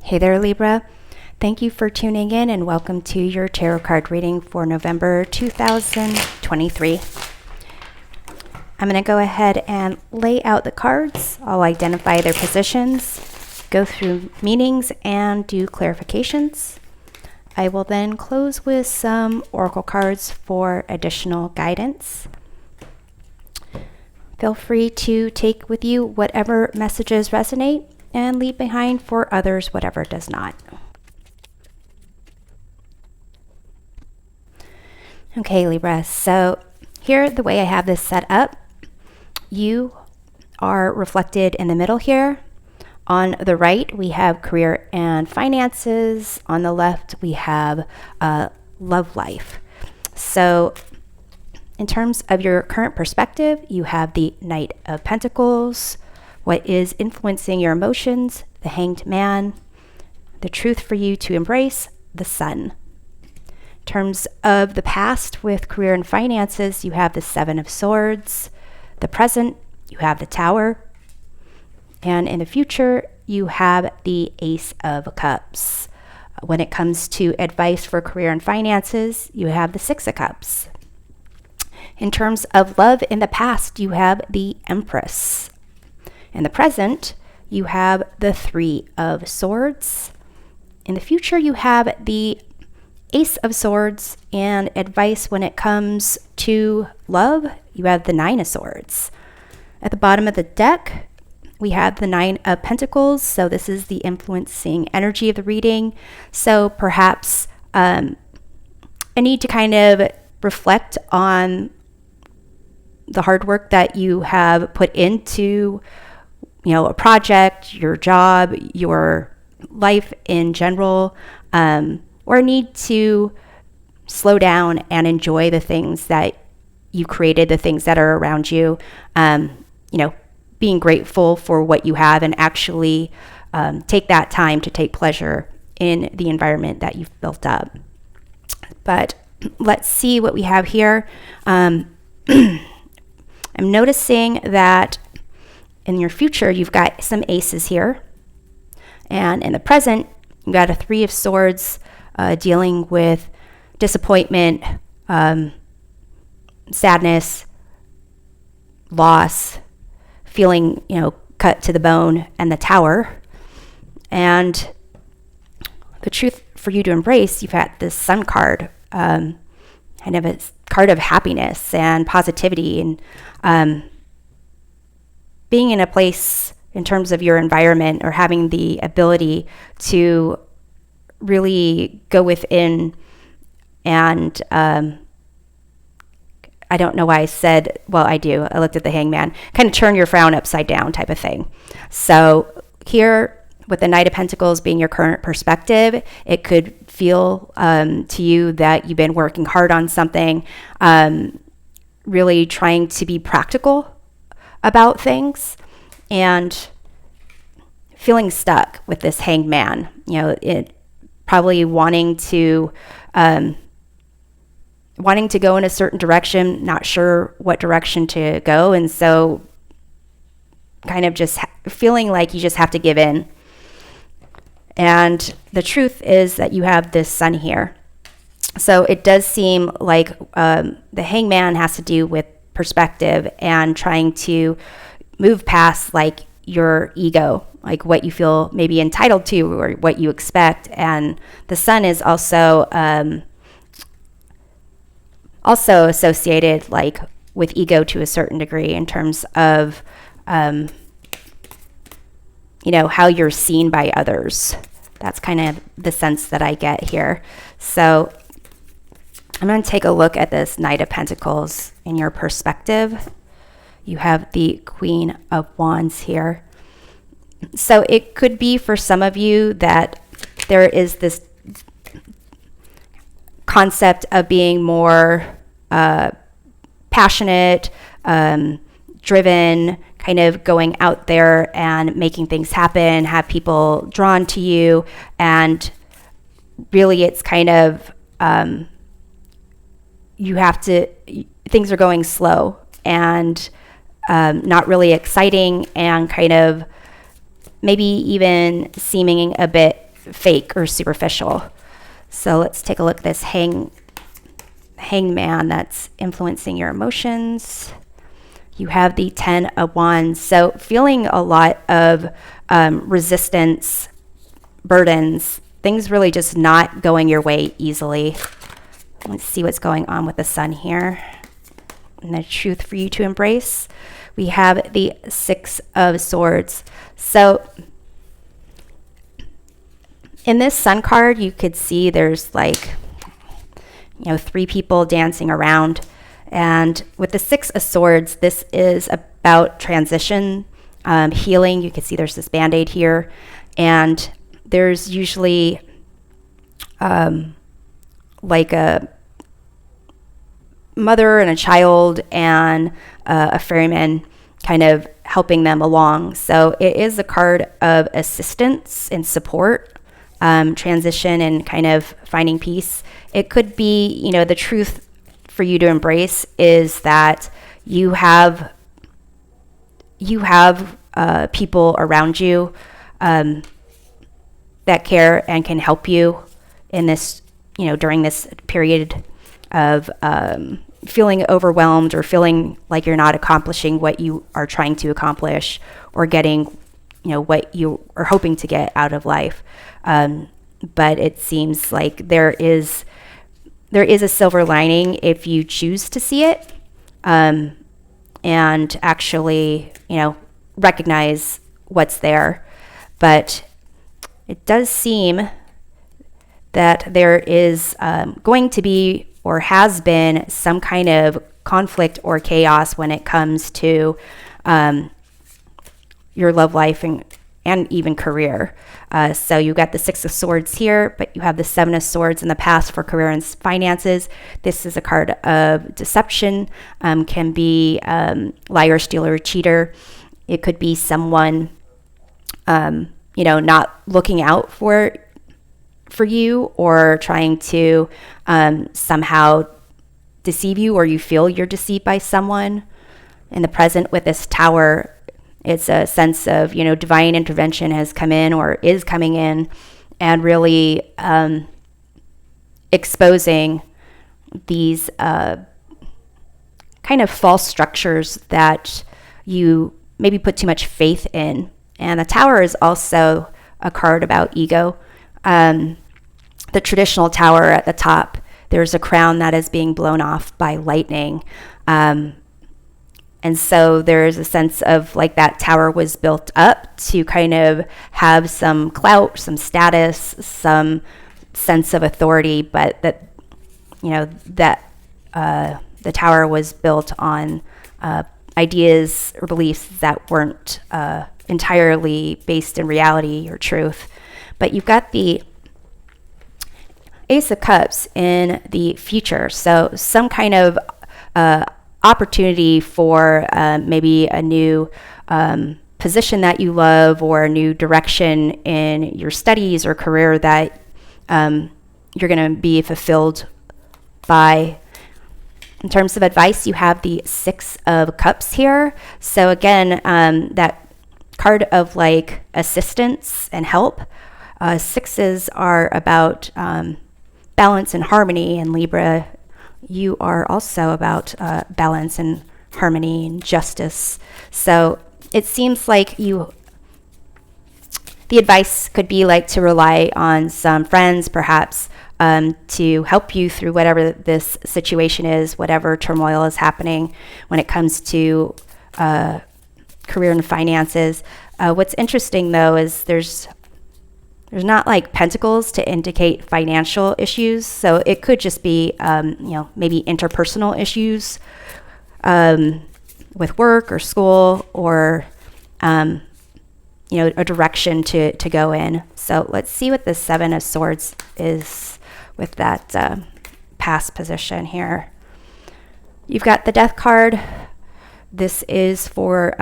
Hey there, Libra. Thank you for tuning in and welcome to your tarot card reading for November 2023. I'm going to go ahead and lay out the cards. I'll identify their positions, go through meanings, and do clarifications. I will then close with some oracle cards for additional guidance. Feel free to take with you whatever messages resonate and leave behind for others whatever does not. Okay, Libra, so here, the way I have this set up, you are reflected in the middle here. On the right, we have career and finances. On the left, we have love life. So in terms of your current perspective, you have the Knight of Pentacles, what is influencing your emotions, the Hanged Man, the truth for you to embrace, the Sun. In terms of the past with career and finances, you have the Seven of Swords. The present, you have the Tower. And in the future, you have the Ace of Cups. When it comes to advice for career and finances, you have the Six of Cups. In terms of love in the past, you have the Empress. In the present, you have the Three of Swords. In the future, you have the Ace of Swords, and advice when it comes to love, you have the Nine of Swords. At the bottom of the deck, we have the Nine of Pentacles, so this is the influencing energy of the reading. So perhaps a need to kind of reflect on the hard work that you have put into, a project, your job, your life in general, or need to slow down and enjoy the things that you created, the things that are around you, being grateful for what you have and actually take that time to take pleasure in the environment that you've built up. But let's see what we have here. I'm noticing that in your future, you've got some aces here. And in the present, you've got a Three of Swords dealing with disappointment, sadness, loss, feeling, cut to the bone, and the Tower. And the truth for you to embrace, you've got this Sun card, kind of a card of happiness and positivity, and being in a place in terms of your environment or having the ability to really go within and I don't know why I said, well, I do. I looked at the Hangman, kind of turn your frown upside down type of thing. So here with the Knight of Pentacles being your current perspective, it could feel to you that you've been working hard on something, really trying to be practical about things and feeling stuck with this Hanged Man, it probably wanting to go in a certain direction, not sure what direction to go. And so kind of just feeling like you just have to give in. And the truth is that you have this Sun here. So it does seem like the Hangman has to do with perspective and trying to move past like your ego, like what you feel maybe entitled to or what you expect. And the Sun is also associated like with ego to a certain degree in terms of how you're seen by others. That's kind of the sense that I get here. So I'm going to take a look at this Knight of Pentacles in your perspective. You have the Queen of Wands here. So it could be for some of you that there is this concept of being more passionate, driven, kind of going out there and making things happen, have people drawn to you. And really it's kind of, things are going slow and not really exciting and kind of maybe even seeming a bit fake or superficial. So let's take a look at this hangman that's influencing your emotions. You have the 10 of Wands. So feeling a lot of resistance, burdens, things really just not going your way easily. Let's see what's going on with the Sun here. And the truth for you to embrace. We have the 6 of Swords. So in this Sun card, you could see there's like, 3 people dancing around. And with the 6 of Swords, this is about transition, healing. You can see there's this Band-Aid here. And there's usually like a mother and a child and a ferryman kind of helping them along. So it is a card of assistance and support, transition and kind of finding peace. It could be, the truth for you to embrace is that you have people around you that care and can help you in this, during this period of feeling overwhelmed or feeling like you're not accomplishing what you are trying to accomplish or getting, what you are hoping to get out of life. But it seems like there is a silver lining if you choose to see it, and actually, recognize what's there. But it does seem that there is going to be or has been some kind of conflict or chaos when it comes to your love life and even career. So you got the 6 of Swords here, but you have the 7 of Swords in the past for career and finances. This is a card of deception, can be liar, stealer, cheater. It could be someone, not looking out for you or trying to somehow deceive you, or you feel you're deceived by someone. In the present with this Tower, it's a sense of, divine intervention has come in or is coming in and really exposing these kind of false structures that you maybe put too much faith in. And the Tower is also a card about ego. The traditional tower at the top, there's a crown that is being blown off by lightning. And so there's a sense of like that tower was built up to kind of have some clout, some status, some sense of authority, but that, the tower was built on ideas or beliefs that weren't entirely based in reality or truth. But you've got the Ace of Cups in the future. So some kind of opportunity for maybe a new position that you love, or a new direction in your studies or career that you're going to be fulfilled by. In terms of advice, you have the 6 of Cups here. So again, that card of like assistance and help. 6s are about balance and harmony, and Libra, you are also about balance and harmony and justice. So it seems like the advice could be like to rely on some friends, perhaps, to help you through whatever this situation is, whatever turmoil is happening when it comes to career and finances. What's interesting, though, is there's not like pentacles to indicate financial issues. So it could just be, maybe interpersonal issues with work or school, or, a direction to go in. So let's see what the 7 of Swords is with that past position here. You've got the Death card. This is for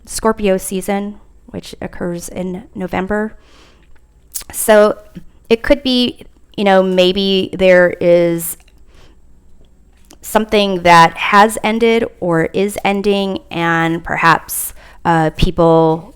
Scorpio season, which occurs in November. So it could be, maybe there is something that has ended or is ending, and perhaps people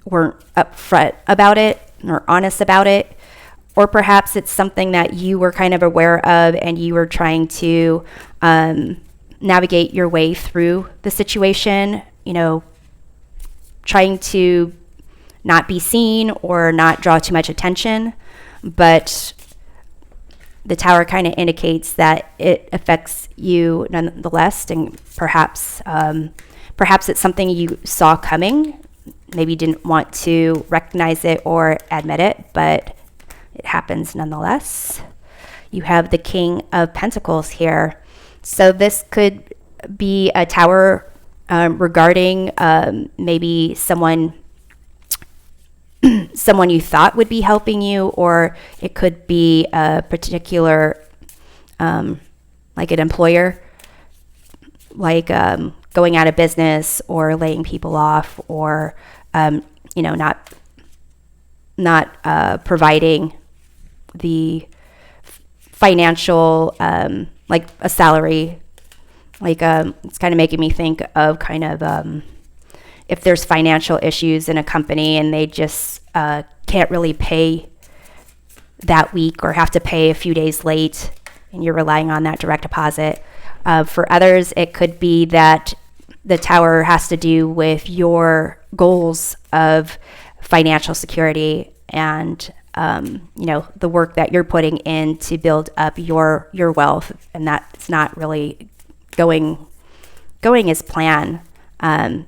weren't upfront about it. or honest about it. Or perhaps it's something that you were kind of aware of and you were trying to navigate your way through the situation, trying to not be seen or not draw too much attention. But the Tower kind of indicates that it affects you nonetheless, and perhaps it's something you saw coming, maybe didn't want to recognize it or admit it, but it happens nonetheless. You have the King of Pentacles here. So this could be a Tower regarding maybe someone you thought would be helping you, or it could be a particular, like an employer, like going out of business or laying people off, or not providing the financial, like a salary. Like it's kind of making me think of kind of if there's financial issues in a company and they just can't really pay that week, or have to pay a few days late, and you're relying on that direct deposit. For others, it could be that the Tower has to do with your goals of financial security and the work that you're putting in to build up your wealth, and that's not really going as planned.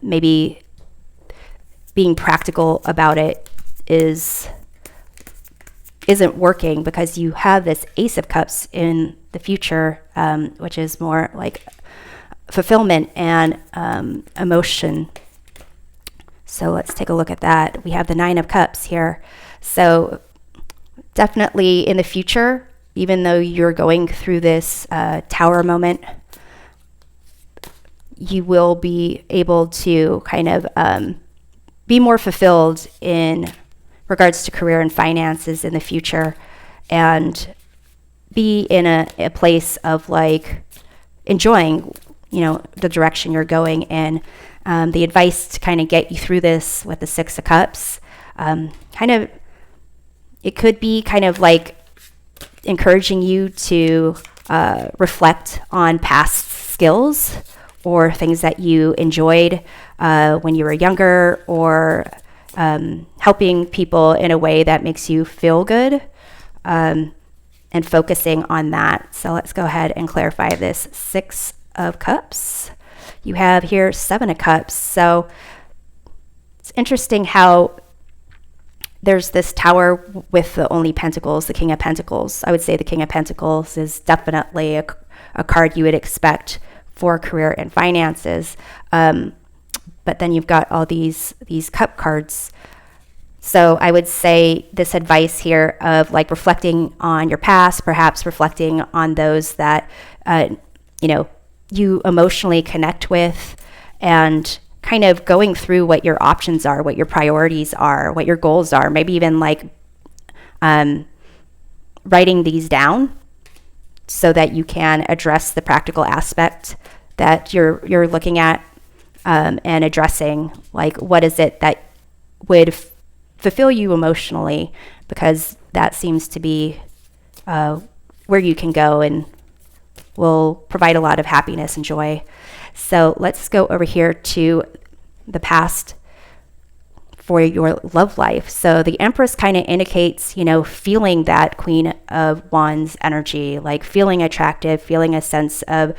Maybe being practical about it isn't working, because you have this Ace of Cups in the future, which is more like fulfillment and emotion. So let's take a look at that. We have the Nine of Cups here. So definitely in the future, even though you're going through this Tower moment, you will be able to kind of be more fulfilled in regards to career and finances in the future, and be in a place of like enjoying, the direction you're going in. The advice to kind of get you through this with the Six of Cups, it could be kind of like encouraging you to reflect on past skills or things that you enjoyed when you were younger, or helping people in a way that makes you feel good, and focusing on that. So let's go ahead and clarify this Six of Cups. You have here Seven of Cups. So it's interesting how there's this Tower with the only Pentacles, the King of Pentacles. I would say the King of Pentacles is definitely a card you would expect for career and finances. But then you've got all these cup cards. So I would say this advice here of like reflecting on your past, perhaps reflecting on those that, you emotionally connect with, and kind of going through what your options are, what your priorities are, what your goals are, maybe even like writing these down so that you can address the practical aspect that you're looking at, and addressing like what is it that would fulfill you emotionally, because that seems to be where you can go and will provide a lot of happiness and joy. So let's go over here to the past for your love life. So the Empress kind of indicates, feeling that Queen of Wands energy, like feeling attractive, feeling a sense of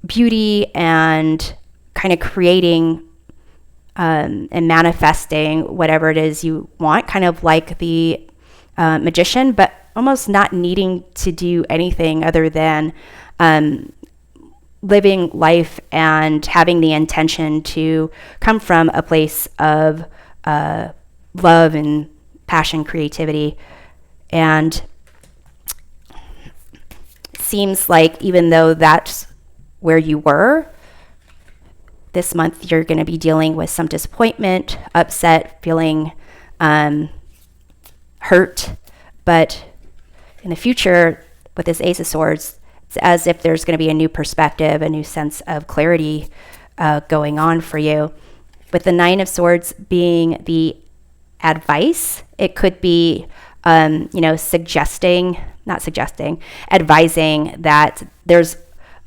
beauty, and kind of creating and manifesting whatever it is you want, kind of like the Magician, but almost not needing to do anything other than living life and having the intention to come from a place of love and passion, creativity. And it seems like even though that's where you were, this month you're going to be dealing with some disappointment, upset, feeling hurt. But in the future, with this Ace of Swords, it's as if there's going to be a new perspective, a new sense of clarity going on for you. with the Nine of Swords being the advice, it could be, advising that there's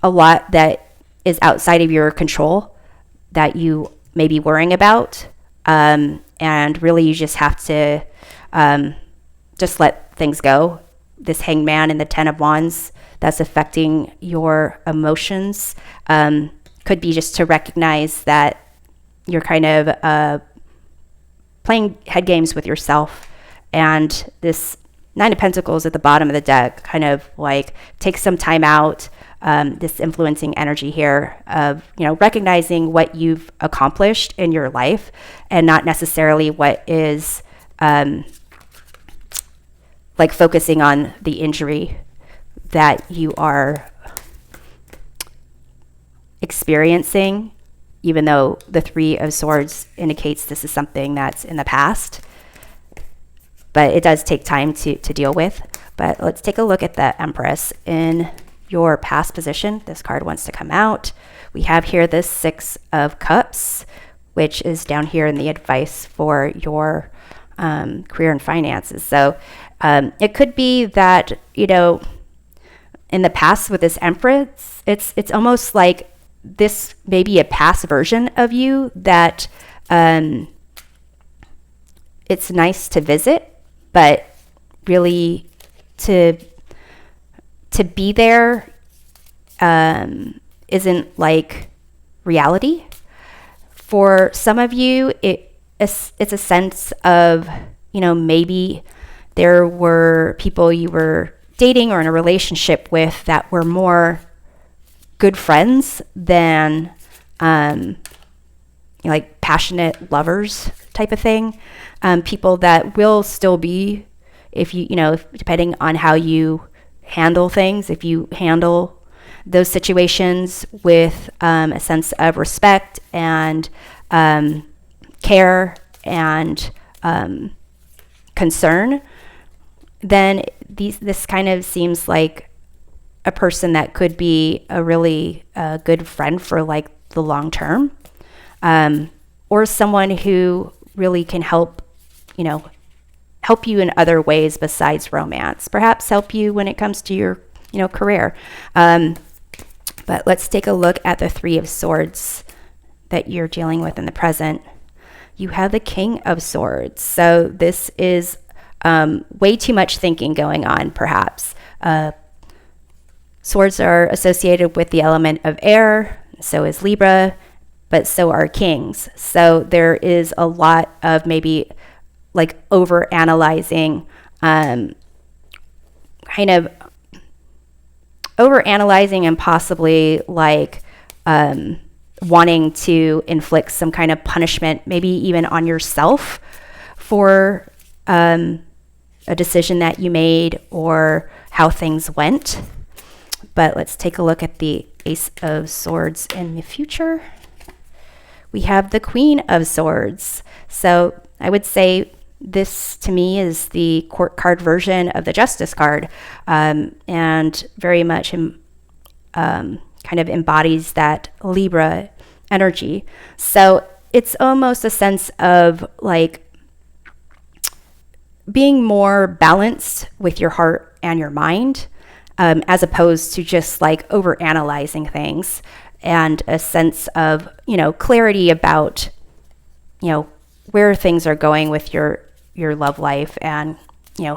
a lot that is outside of your control that you may be worrying about. And really you just have to just let things go. This Hangman and the Ten of Wands that's affecting your emotions could be just to recognize that you're kind of playing head games with yourself. And this Nine of Pentacles at the bottom of the deck kind of like takes some time out, this influencing energy here of, recognizing what you've accomplished in your life and not necessarily what is like focusing on the injury that you are experiencing, even though the Three of Swords indicates this is something that's in the past. But it does take time to deal with. But let's take a look at the Empress in your past position. This card wants to come out. We have here the Six of Cups, which is down here in the advice for your career and finances. So it could be that, in the past with this Empress, it's almost like this may be a past version of you that it's nice to visit, but really to be there isn't like reality. For some of you, it's a sense of, maybe there were people you were dating or in a relationship with that were more good friends than like passionate lovers type of thing. People that will still be, if depending on how you handle things, if you handle those situations with a sense of respect and care and concern, then this kind of seems like a person that could be a really good friend for like the long term, or someone who really can help you in other ways besides romance, perhaps help you when it comes to your career. But let's take a look at the Three of Swords that you're dealing with in the present. You have the King of Swords. So this is way too much thinking going on, perhaps. Swords are associated with the element of air, so is Libra, but so are kings. So there is a lot of maybe like over analyzing, kind of over analyzing and possibly like wanting to inflict some kind of punishment, maybe even on yourself for a decision that you made or how things went. But let's take a look at the Ace of Swords in the future. We have the Queen of Swords. So I would say this to me is the court card version of the Justice card, and very much kind of embodies that Libra energy. So it's almost a sense of like being more balanced with your heart and your mind, as opposed to just like over analyzing things, and a sense of clarity about where things are going with your love life, and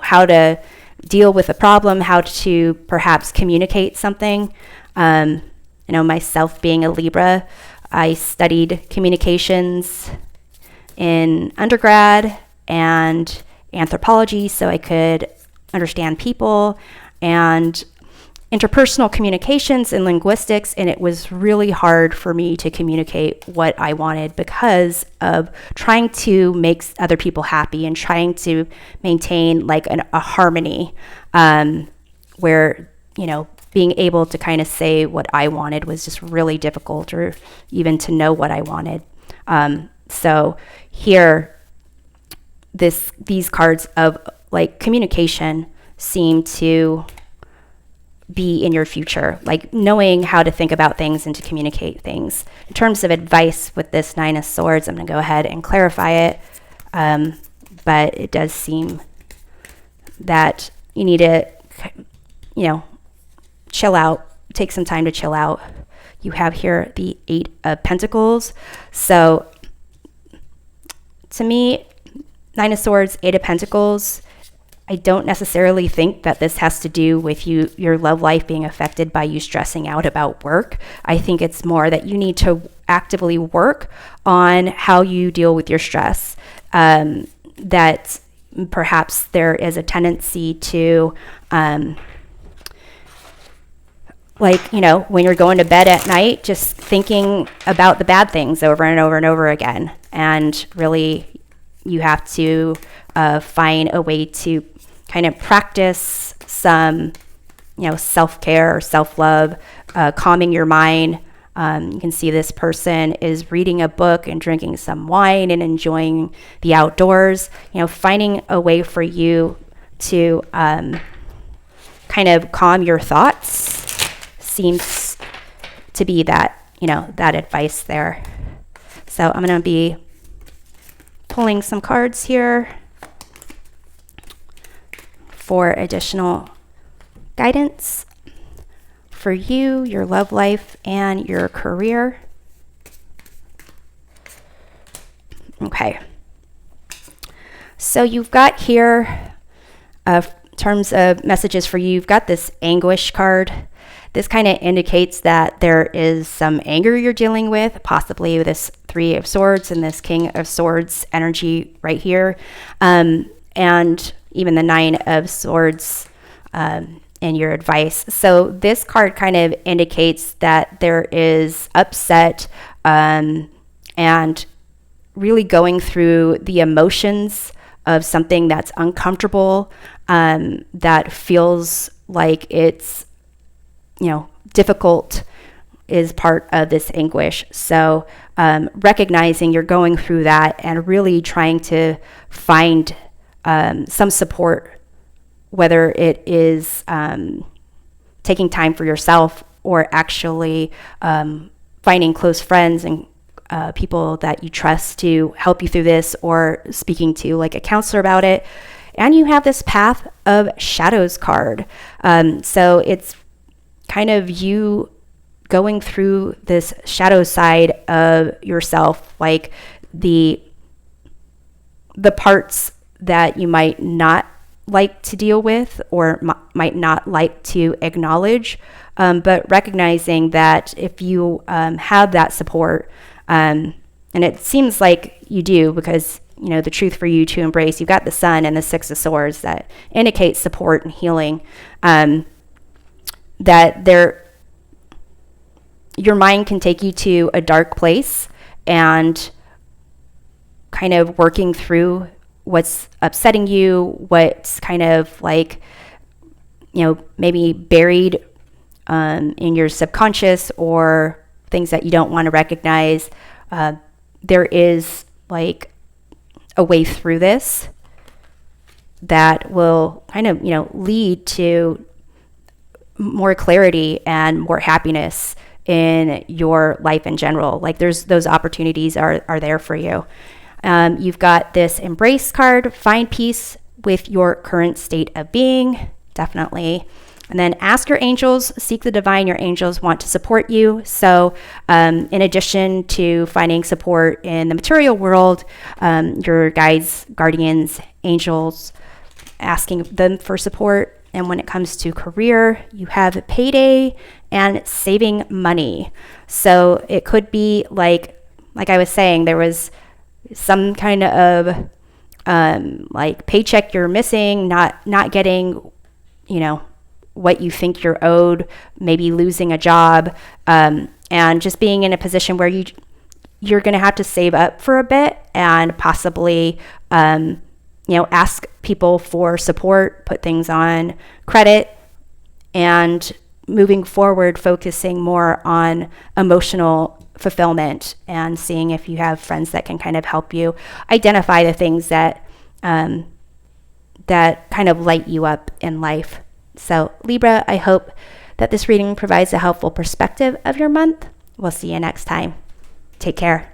how to deal with a problem, how to perhaps communicate something. Myself being a Libra, I studied communications in undergrad and anthropology, so I could understand people and interpersonal communications and linguistics, and it was really hard for me to communicate what I wanted because of trying to make other people happy and trying to maintain like a harmony, where being able to kind of say what I wanted was just really difficult, or even to know what I wanted. So here, these cards of like communication seem to be in your future, like knowing how to think about things and to communicate things. In terms of advice with this Nine of Swords, I'm going to go ahead and clarify it, but it does seem that you need to, chill out, take some time to chill out. You have here the Eight of Pentacles. So to me, Nine of Swords, Eight of Pentacles, I don't necessarily think that this has to do with your love life being affected by you stressing out about work. I think it's more that you need to actively work on how you deal with your stress. That perhaps there is a tendency to, when you're going to bed at night, just thinking about the bad things over and over and over again. And really, you have to find a way to kind of practice some, self-care or self-love, calming your mind. You can see this person is reading a book and drinking some wine and enjoying the outdoors. Finding a way for you to kind of calm your thoughts seems to be that, that advice there. So I'm going to be pulling some cards here for additional guidance for you, your love life, and your career. Okay. So you've got here, in terms of messages for you, you've got this anguish card. This kind of indicates that there is some anger you're dealing with, possibly with this Three of Swords and this King of Swords energy right here. And even the Nine of Swords in your advice. So this card kind of indicates that there is upset and really going through the emotions of something that's uncomfortable, that feels like it's, difficult, is part of this anguish. So recognizing you're going through that and really trying to find some support, whether it is taking time for yourself or actually finding close friends and people that you trust to help you through this, or speaking to like a counselor about it. And you have this Path of Shadows card. So it's kind of you going through this shadow side of yourself, like the parts that you might not like to deal with or might not like to acknowledge, but recognizing that if you have that support, and it seems like you do, because the truth for you to embrace, you've got the Sun and the Six of Swords that indicate support and healing, that your mind can take you to a dark place, and kind of working through what's upsetting you, what's kind of like, maybe buried in your subconscious, or things that you don't want to recognize. There is like a way through this that will kind of, lead to more clarity and more happiness in your life in general. Like those opportunities are there for you. You've got this Embrace card, find peace with your current state of being, definitely. And then ask your angels, seek the divine. Your angels want to support you. So in addition to finding support in the material world, your guides, guardians, angels, asking them for support. And when it comes to career, you have payday and saving money. So it could be like I was saying, there was some kind of like paycheck you're missing, not getting, what you think you're owed, maybe losing a job, and just being in a position where you're going to have to save up for a bit and possibly ask people for support, put things on credit, and moving forward, focusing more on emotional fulfillment and seeing if you have friends that can kind of help you identify the things that that kind of light you up in life. So Libra, I hope that this reading provides a helpful perspective of your month. We'll see you next time. Take care.